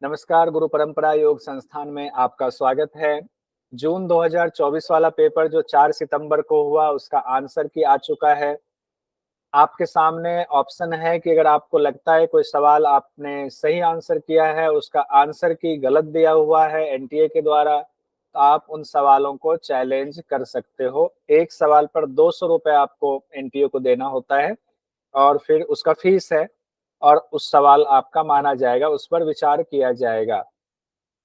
नमस्कार, गुरु परंपरा योग संस्थान में आपका स्वागत है। जून 2024 वाला पेपर जो 4 सितंबर को हुआ, उसका आंसर की आ चुका है। आपके सामने ऑप्शन है कि अगर आपको लगता है कोई सवाल आपने सही आंसर किया है, उसका आंसर की गलत दिया हुआ है एनटीए के द्वारा, तो आप उन सवालों को चैलेंज कर सकते हो। एक सवाल पर 200 रुपए आपको एनटीए को देना होता है और फिर उसका फीस है और उस सवाल आपका माना जाएगा, उस पर विचार किया जाएगा।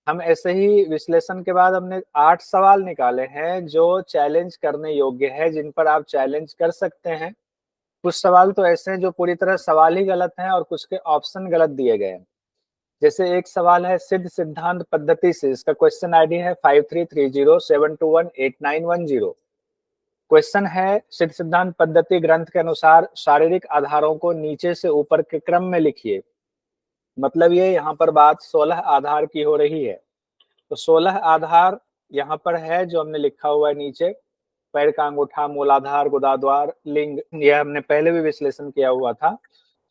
हम ऐसे ही विश्लेषण के बाद हमने 8 सवाल निकाले हैं जो चैलेंज करने योग्य है, जिन पर आप चैलेंज कर सकते हैं। कुछ सवाल तो ऐसे हैं जो पूरी तरह सवाल ही गलत हैं और कुछ के ऑप्शन गलत दिए गए हैं। जैसे एक सवाल है सिद्ध सिद्धांत पद्धति से, इसका क्वेश्चन आईडी है 533072189110। क्वेश्चन है सिद्ध सिद्धांत पद्धति ग्रंथ के अनुसार शारीरिक आधारों को नीचे से ऊपर के क्रम में लिखिए। मतलब ये यहाँ पर बात 16 आधार की हो रही है। तो 16 आधार यहाँ पर है जो हमने लिखा हुआ है नीचे। पैर का अंगूठा, मूलाधार, गुदाद्वार, लिंग, यह हमने पहले भी विश्लेषण किया हुआ था।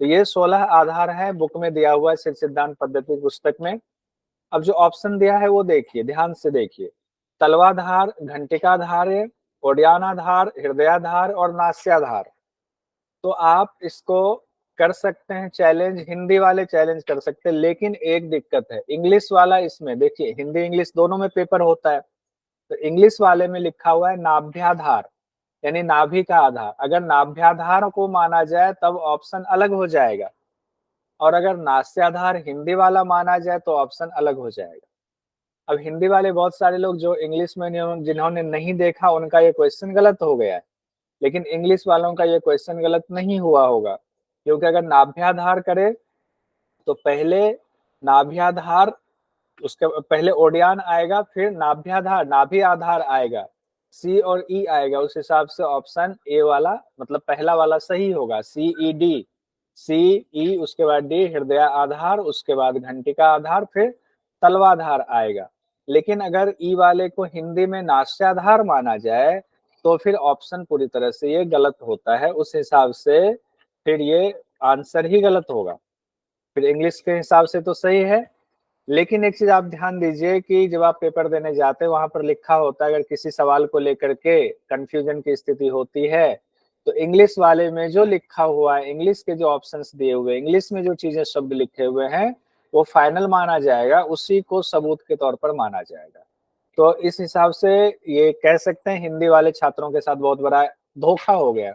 तो ये 16 आधार है, बुक में दिया हुआ है सिद्ध सिद्धांत पद्धति पुस्तक में। अब जो ऑप्शन दिया है वो देखिए, ध्यान से देखिए। तलवाधार, घंटिकाधार, ओडियानाधार, हृदयाधार और नास्याधार। तो आप इसको कर सकते हैं चैलेंज, हिंदी वाले चैलेंज कर सकते हैं, लेकिन एक दिक्कत है इंग्लिश वाला। इसमें देखिए, हिंदी इंग्लिश दोनों में पेपर होता है। तो इंग्लिश वाले में लिखा हुआ है नाभ्याधार, यानी नाभि का आधार। अगर नाभ्याधार को माना जाए तब ऑप्शन अलग हो जाएगा, और अगर नास्याधार हिंदी वाला माना जाए तो ऑप्शन अलग हो जाएगा। अब हिंदी वाले बहुत सारे लोग जो इंग्लिश में जिन्होंने नहीं देखा, उनका ये क्वेश्चन गलत हो गया है, लेकिन इंग्लिश वालों का ये क्वेश्चन गलत नहीं हुआ होगा, क्योंकि अगर नाभ्याधार करे तो पहले नाभ्याधार, उसके पहले ओडियान आएगा, फिर नाभ्याधार, नाभि आधार आएगा, सी और ई आएगा। उस हिसाब से ऑप्शन ए वाला, मतलब पहला वाला सही होगा। सी ई डी, सी ई उसके बाद डी, हृदय आधार, उसके बाद घंटिका आधार, फिर तलवाधार आएगा। लेकिन अगर ई वाले को हिंदी में नास्याधार माना जाए तो फिर ऑप्शन पूरी तरह से ये गलत होता है। उस हिसाब से फिर ये आंसर ही गलत होगा। फिर इंग्लिश के हिसाब से तो सही है, लेकिन एक चीज आप ध्यान दीजिए कि जब आप पेपर देने जाते हैं वहां पर लिखा होता है, अगर किसी सवाल को लेकर के कंफ्यूजन की स्थिति होती है तो इंग्लिश वाले में जो लिखा हुआ है, इंग्लिश के जो ऑप्शंस दिए हुए हैं, इंग्लिश में जो चीजें शब्द लिखे हुए हैं, वो फाइनल माना जाएगा, उसी को सबूत के तौर पर माना जाएगा। तो इस हिसाब से ये कह सकते हैं हिंदी वाले छात्रों के साथ बहुत बड़ा धोखा हो गया।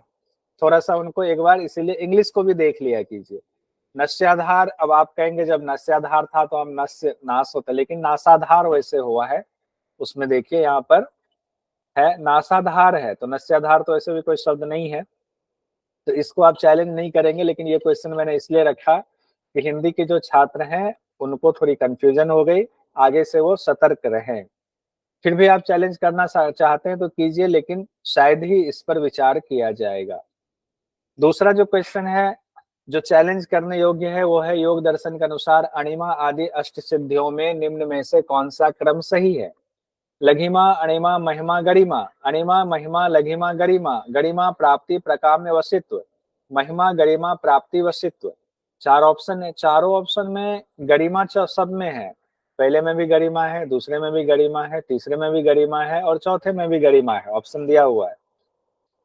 थोड़ा सा उनको एक बार इसीलिए इंग्लिश को भी देख लिया कीजिए। नस्याधार, अब आप कहेंगे जब नस्याधार था तो हम नस्य नाश होता, लेकिन नासाधार वैसे हुआ है। उसमें देखिए यहाँ पर है नासाधार है, तो नस्याधार तो ऐसे भी कोई शब्द नहीं है। तो इसको आप चैलेंज नहीं करेंगे, लेकिन ये क्वेश्चन मैंने इसलिए रखा कि हिंदी के जो छात्र हैं उनको थोड़ी कंफ्यूजन हो गई, आगे से वो सतर्क रहें। फिर भी आप चैलेंज करना चाहते हैं तो कीजिए, लेकिन शायद ही इस पर विचार किया जाएगा। दूसरा जो क्वेश्चन है जो चैलेंज करने योग्य है वो है योग दर्शन के अनुसार अणिमा आदि अष्ट सिद्धियों में निम्न में से कौन सा क्रम सही है। लघिमा, अणिमा, महिमा, गरिमा। अणिमा, महिमा, लघिमा, गरिमा। गरिमा प्राप्ति प्रकाम्य वशित्व, महिमा गरिमा प्राप्ति वशित्व। 4 ऑप्शन है, चारों ऑप्शन में गरिमा सब में है। पहले में भी गरिमा है, दूसरे में भी गरिमा है, तीसरे में भी गरिमा है और चौथे में भी गरिमा है, ऑप्शन दिया हुआ है।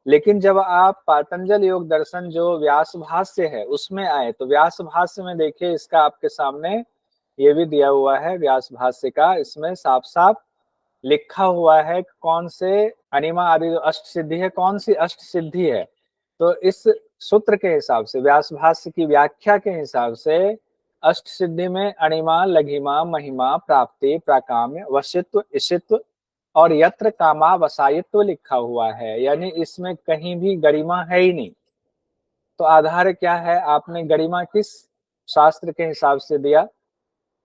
लेकिन जब आप पातंजल योग दर्शन जो व्यास भाष्य है उसमें आए तो व्यास भाष्य में देखिए, इसका आपके सामने ये भी दिया हुआ है व्यास भाष्य का, इसमें साफ साफ लिखा हुआ है कौन से अनिमा आदि जो अष्ट सिद्धि है, कौन सी अष्ट सिद्धि है। तो इस सूत्र के हिसाब से, व्यास भाष्य की व्याख्या के हिसाब से, अष्ट सिद्धि में अणिमा, लघिमा, महिमा, प्राप्ति, प्राकाम्य, वशित्व, इशित्व और यत्र कामावसायित्व लिखा हुआ है, यानी इसमें कहीं भी गरिमा है ही नहीं। तो आधार क्या है, आपने गरिमा किस शास्त्र के हिसाब से दिया।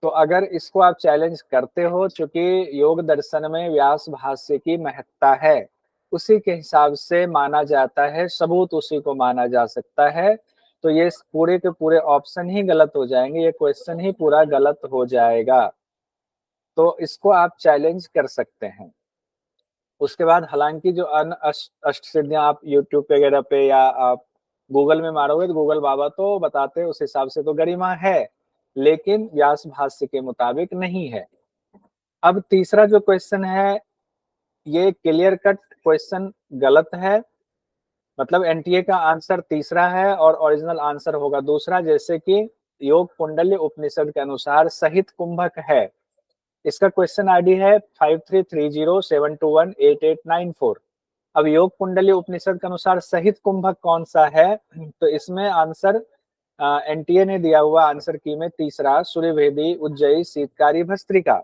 तो अगर इसको आप चैलेंज करते हो, चूंकि योग दर्शन में व्यास भाष्य की महत्ता है, उसी के हिसाब से माना जाता है, सबूत उसी को माना जा सकता है, तो ये पूरे के पूरे ऑप्शन ही गलत हो जाएंगे, ये क्वेश्चन ही पूरा गलत हो जाएगा। तो इसको आप चैलेंज कर सकते हैं। उसके बाद हालांकि जो अन्य अष्ट सिद्धियां आप यूट्यूब वगैरह पे या आप गूगल में मारोगे तो गूगल बाबा तो बताते हैं, उस हिसाब से तो गरिमा है, लेकिन व्यास भाष्य के मुताबिक नहीं है। अब तीसरा जो क्वेश्चन है, ये क्लियर कट क्वेश्चन गलत है, मतलब एनटीए का आंसर तीसरा है और ओरिजिनल आंसर होगा दूसरा, जैसे कि योग कुंडल्य उपनिषद के अनुसार सहित कुंभक है। इसका क्वेश्चन आईडी है 5330721889 अब योग कुंडली उपनिषद के अनुसार सहित कुंभक कौन सा है, तो इसमें आंसर एनटीए ने दिया हुआ आंसर की में तीसरा सूर्यभेदी उज्जयी शीतकारी भस्त्रिका।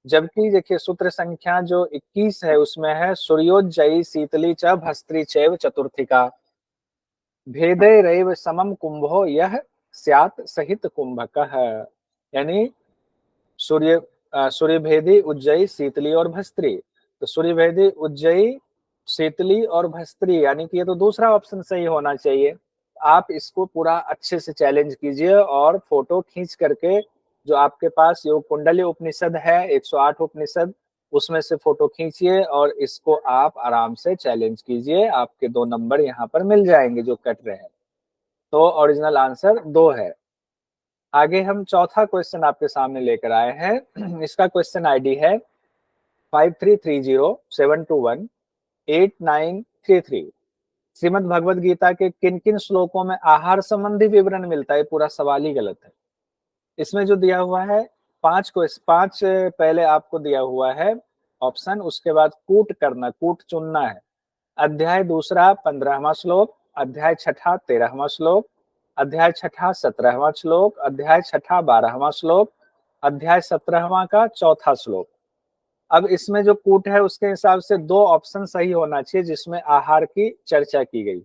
जबकि देखिए सूत्र संख्या जो 21 है उसमें है सूर्योज्जयी शीतली च भस्त्री चैव चतुर्थिका भेदे रैव समम कुंभो यह स्यात् सहित कुंभकः। यानी सूर्यभेदी उज्जयी शीतली और भस्त्री, तो सूर्यभेदी उज्जयी शीतली और भस्त्री, यानी कि ये तो दूसरा ऑप्शन सही होना चाहिए। आप इसको पूरा अच्छे से चैलेंज कीजिए और फोटो खींच करके जो आपके पास योग कुंडली उपनिषद है 108 उपनिषद, उसमें से फोटो खींचिए और इसको आप आराम से चैलेंज कीजिए। आपके 2 नंबर यहाँ पर मिल जाएंगे जो कट रहे हैं। तो ओरिजिनल आंसर 2 है। आगे हम चौथा क्वेश्चन आपके सामने लेकर आए हैं। इसका क्वेश्चन आईडी है 5330721893। श्रीमद् भगवद गीता के किन किन श्लोकों में आहार संबंधी विवरण मिलता है? पूरा सवाल ही गलत है। इसमें जो दिया हुआ है पांच पहले आपको दिया हुआ है ऑप्शन, उसके बाद कूट करना, कूट चुनना है। अध्याय दूसरा 15वां श्लोक, अध्याय छठा 13वां श्लोक, अध्याय छठा 17वां श्लोक, अध्याय छठा 12वां श्लोक, अध्याय 17वां का चौथा श्लोक। अब इसमें जो कूट है उसके हिसाब से 2 ऑप्शन सही होना चाहिए जिसमें आहार की चर्चा की गई,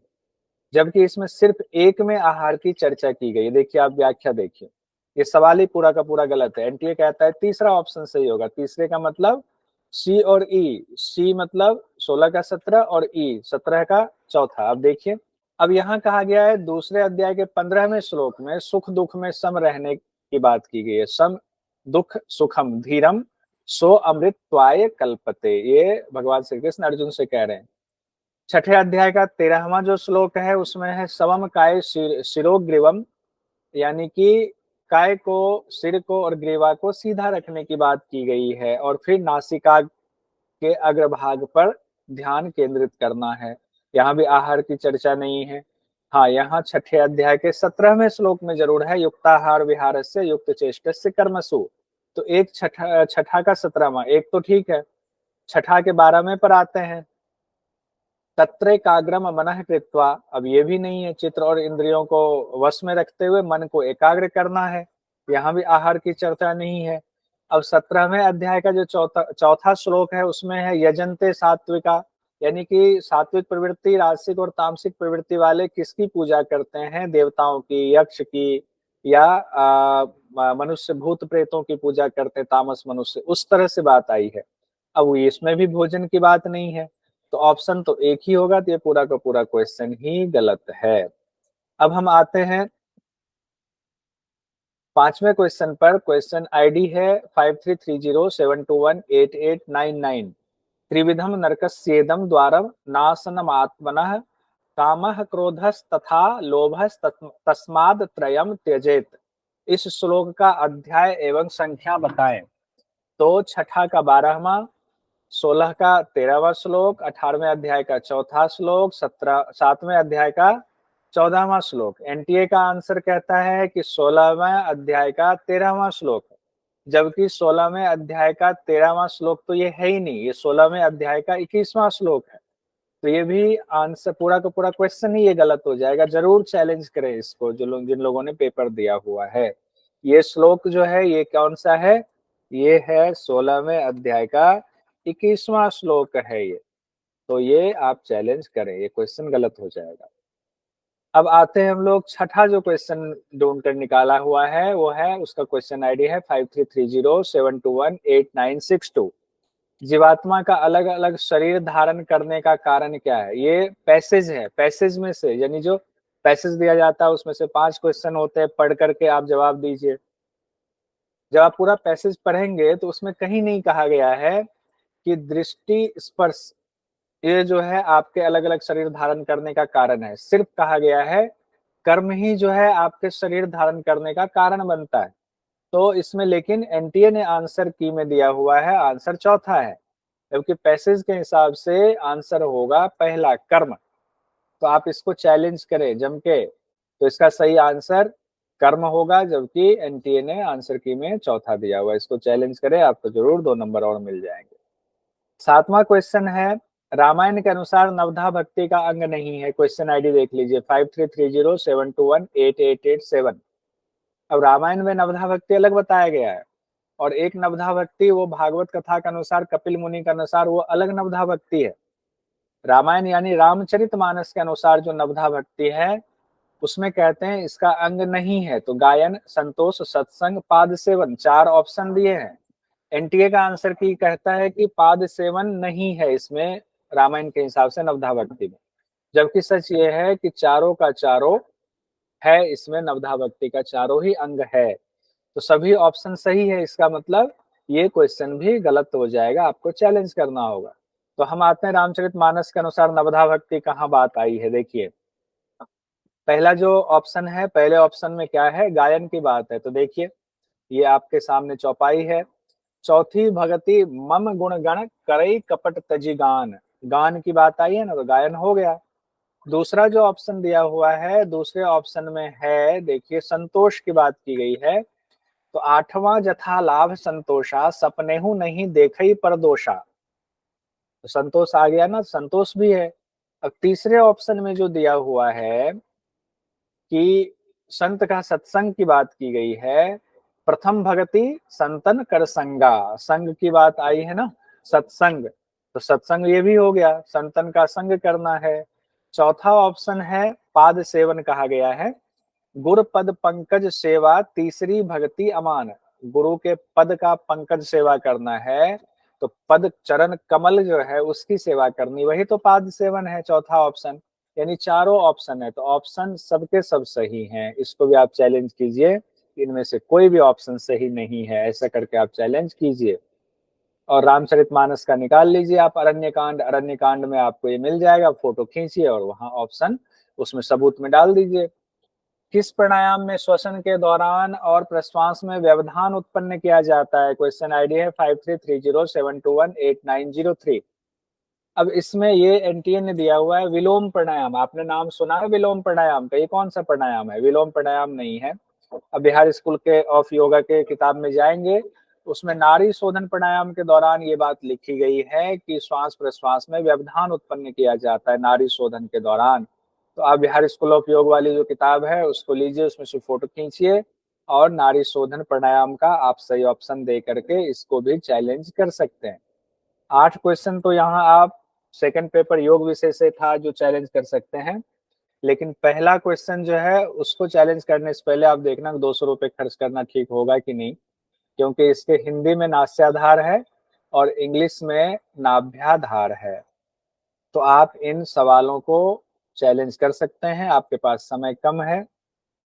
जबकि इसमें सिर्फ एक में आहार की चर्चा की गई। देखिए आप व्याख्या देखिए, ये सवाल ही पूरा का पूरा गलत है। एनटीए कहता है तीसरा ऑप्शन सही होगा। तीसरे का मतलब सी और ई, सी मतलब 16 का 17 और ई 17 का चौथा। अब देखिए, अब यहाँ कहा गया है दूसरे अध्याय के 15वें श्लोक में सुख दुख में सम रहने की बात की गई है। सम दुख सुखम धीरम सो अमृतत्वाय कल्पते, ये भगवान श्री कृष्ण अर्जुन से कह रहे हैं। छठे अध्याय का 13वां जो श्लोक है उसमें है सवम काय शिरोग्रीवम, यानी कि काय को, सिर को और ग्रीवा को सीधा रखने की बात की गई है, और फिर नासिका के अग्रभाग पर ध्यान केंद्रित करना है। यहाँ भी आहार की चर्चा नहीं है। हाँ, यहाँ छठे अध्याय के 17वें श्लोक में जरूर है युक्ताहार विहार से युक्त चेष्टस्य कर्मसु। तो एक छठा का 17वां एक तो ठीक है। छठा के 12वें पर आते हैं तत्रैकाग्रम मनः कृत्वा, अब ये भी नहीं है, चित्र और इंद्रियों को वश में रखते हुए मन को एकाग्र करना है। यहाँ भी आहार की चर्चा नहीं है। अब 17वें अध्याय का जो चौथा श्लोक है उसमें है यजन्ते सात्विका, यानी कि सात्विक प्रवृत्ति, राजसिक और तामसिक प्रवृत्ति वाले किसकी पूजा करते हैं? देवताओं की, यक्ष की, या मनुष्य भूत प्रेतों की पूजा करते हैं, तामस मनुष्य, उस तरह से बात आई है। अब इसमें भी भोजन की बात नहीं है, तो ऑप्शन तो एक ही होगा। तो ये पूरा का पूरा क्वेश्चन ही गलत है। अब हम आते हैं 5वें क्वेश्चन पर। क्वेश्चन आईडी है 5330721889। त्रिविधम नरकस्येदम द्वारम नाशनमात्मनः कामः क्रोधस् तथा लोभस् तस्माद् त्रयम् त्यजेत। इस श्लोक का अध्याय एवं संख्या बताएं। तो छठा का 12वां, 16 का 13वां श्लोक, 18वें अध्याय का चौथा श्लोक, 7वें अध्याय का 14वां श्लोक। एनटीए का आंसर कहता है कि 16वें अध्याय का 13वां श्लोक, जबकि 16वें अध्याय का 13वां श्लोक तो ये है ही नहीं, ये 16वें अध्याय का 21वां श्लोक है। तो ये भी आंसर, पूरा का पूरा क्वेश्चन ही ये गलत हो जाएगा। जरूर चैलेंज करें इसको जिन लोगों ने पेपर दिया हुआ है। ये श्लोक जो है ये कौन सा है? ये है 16वें अध्याय का 21वां श्लोक है ये। तो ये आप चैलेंज करें, ये क्वेश्चन गलत हो जाएगा। अब आते हैं हम लोग छठा जो क्वेश्चन ढूंढ कर निकाला हुआ है वो है, उसका क्वेश्चन आईडी है 5330721896। जीवात्मा का अलग अलग शरीर धारण करने का कारण क्या है? ये पैसेज है, पैसेज में से, यानी जो पैसेज दिया जाता है उसमें से 5 क्वेश्चन होते हैं, पढ़ करके आप जवाब दीजिए। जब आप पूरा पैसेज पढ़ेंगे तो उसमें कहीं नहीं कहा गया है कि दृष्टि स्पर्श ये जो है आपके अलग अलग शरीर धारण करने का कारण है। सिर्फ कहा गया है कर्म ही जो है आपके शरीर धारण करने का कारण बनता है। तो इसमें लेकिन एनटीए ने आंसर की में दिया हुआ है आंसर चौथा है, जबकि पैसेज के हिसाब से आंसर होगा पहला कर्म। तो आप इसको चैलेंज करें जम के, तो इसका सही आंसर कर्म होगा, जबकि एनटीए ने आंसर की में चौथा दिया हुआ। इसको चैलेंज करें, आपको जरूर 2 नंबर और मिल जाएंगे। 7वां क्वेश्चन है, रामायण के अनुसार नवधा भक्ति का अंग नहीं है। क्वेश्चन आईडी देख लीजिए 533072188887। अब रामायण में नवधा भक्ति अलग बताया गया है, और एक नवधा भक्ति वो भागवत कथा के अनुसार, कपिल मुनि के अनुसार वो अलग नवधा भक्ति है। रामायण यानी रामचरितमानस के अनुसार जो नवधा भक्ति है उसमें कहते हैं इसका अंग नहीं है। तो गायन, संतोष, सत्संग, पाद सेवन, 4 ऑप्शन दिए हैं। एनटीए का आंसर की कहता है कि पाद सेवन नहीं है इसमें रामायण के हिसाब से नवधा भक्ति में, जबकि सच ये है कि चारों का चारों है, इसमें नवधा भक्ति का चारों ही अंग है। तो सभी ऑप्शन सही है, इसका मतलब ये क्वेश्चन भी गलत हो जाएगा, आपको चैलेंज करना होगा। तो हम आते हैं रामचरितमानस के अनुसार नवधा भक्ति कहाँ बात आई है। देखिए पहला जो ऑप्शन है, पहले ऑप्शन में क्या है, गायन की बात है। तो देखिए ये आपके सामने चौपाई है, चौथी भगति मम गुण गण करई कपट तजी गान, गान की बात आई है ना, तो गायन हो गया। दूसरा जो ऑप्शन दिया हुआ है, दूसरे ऑप्शन में है देखिए संतोष की बात की गई है। तो 8वां जथा लाभ संतोषा सपनेहु नहीं देखई पर दोषा, तो संतोष आ गया ना, संतोष भी है। अब तीसरे ऑप्शन में जो दिया हुआ है कि संत का सत्संग की बात की गई है, प्रथम भगति संतन कर संगा, संग की बात आई है ना, सत्संग, तो सत्संग ये भी हो गया, संतन का संग करना है। चौथा ऑप्शन है पाद सेवन कहा गया है, गुरु पद पंकज सेवा तीसरी भक्ति अमान, गुरु के पद का पंकज सेवा करना है, तो पद चरण कमल जो है उसकी सेवा करनी, वही तो पाद सेवन है, चौथा ऑप्शन। यानी चारों ऑप्शन है, तो ऑप्शन सबके सब सही हैं। इसको भी आप चैलेंज कीजिए, इनमें से कोई भी ऑप्शन सही नहीं है, ऐसा करके आप चैलेंज कीजिए। और रामचरितमानस का निकाल लीजिए आप अरण्यकांड, अरण्यकांड में आपको ये मिल जाएगा, फोटो खींचिए और वहां ऑप्शन उसमें सबूत में डाल दीजिए। किस प्राणायाम में श्वसन के दौरान और प्रश्वास में व्यवधान उत्पन्न किया जाता है। क्वेश्चन आईडी है 533072188903। अब इसमें ये एनटीए ने दिया हुआ है विलोम प्राणायाम, आपने नाम सुना है विलोम प्राणायाम का, ये कौन सा प्राणायाम है, विलोम प्राणायाम नहीं है। अब बिहार स्कूल के ऑफ योगा के किताब में जाएंगे, उसमें नाड़ी शोधन प्राणायाम के दौरान ये बात लिखी गई है कि श्वास प्रश्वास में व्यवधान उत्पन्न किया जाता है नाड़ी शोधन के दौरान। तो आप बिहार स्कूल ऑफ योग वाली जो किताब है उसको लीजिए, उसमें से फोटो खींचिए और नाड़ी शोधन प्राणायाम का आप सही ऑप्शन दे करके इसको भी चैलेंज कर सकते हैं। 8 क्वेश्चन तो यहाँ आप सेकंड पेपर योग विषय से था जो चैलेंज कर सकते हैं, लेकिन पहला क्वेश्चन जो है उसको चैलेंज करने से पहले आप देखना 200 रुपए खर्च करना ठीक होगा कि नहीं, क्योंकि इसके हिंदी में नास्याधार है और इंग्लिश में नाभ्याधार है। तो आप इन सवालों को चैलेंज कर सकते हैं, आपके पास समय कम है।